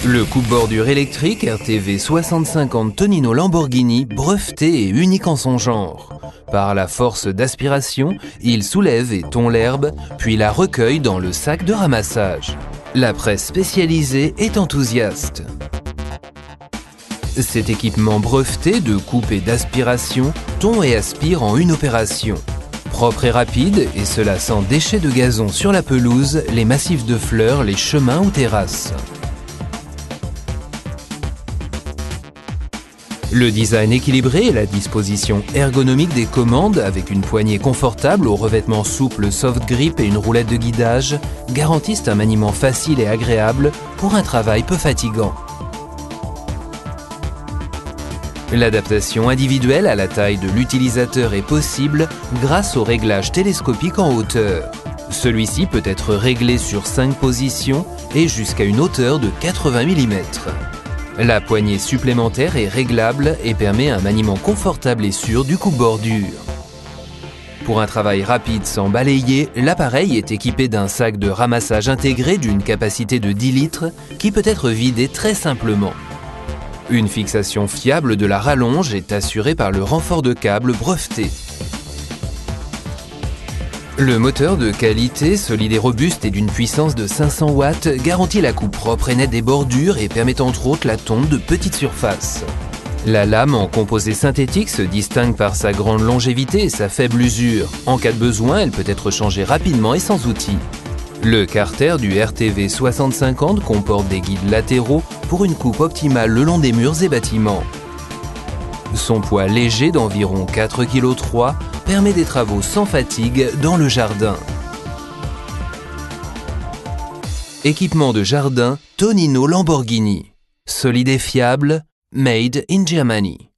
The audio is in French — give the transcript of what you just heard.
Le coupe-bordure électrique RTV 6050 Tonino Lamborghini, breveté et unique en son genre. Par la force d'aspiration, il soulève et tond l'herbe, puis la recueille dans le sac de ramassage. La presse spécialisée est enthousiaste. Cet équipement breveté de coupe et d'aspiration tond et aspire en une opération. Propre et rapide, et cela sans déchets de gazon sur la pelouse, les massifs de fleurs, les chemins ou terrasses. Le design équilibré et la disposition ergonomique des commandes, avec une poignée confortable au revêtement souple soft grip et une roulette de guidage, garantissent un maniement facile et agréable pour un travail peu fatigant. L'adaptation individuelle à la taille de l'utilisateur est possible grâce au réglage télescopique en hauteur. Celui-ci peut être réglé sur 5 positions et jusqu'à une hauteur de 80 mm. La poignée supplémentaire est réglable et permet un maniement confortable et sûr du coupe-bordure. Pour un travail rapide sans balayer, l'appareil est équipé d'un sac de ramassage intégré d'une capacité de 10 litres qui peut être vidé très simplement. Une fixation fiable de la rallonge est assurée par le renfort de câble breveté. Le moteur de qualité, solide et robuste et d'une puissance de 500 watts garantit la coupe propre et nette des bordures et permet entre autres la tonte de petites surfaces. La lame en composé synthétique se distingue par sa grande longévité et sa faible usure. En cas de besoin, elle peut être changée rapidement et sans outil. Le carter du RTV 6050 comporte des guides latéraux pour une coupe optimale le long des murs et bâtiments. Son poids léger d'environ 4,3 kg permet des travaux sans fatigue dans le jardin. Équipement de jardin Tonino Lamborghini. Solide et fiable, made in Germany.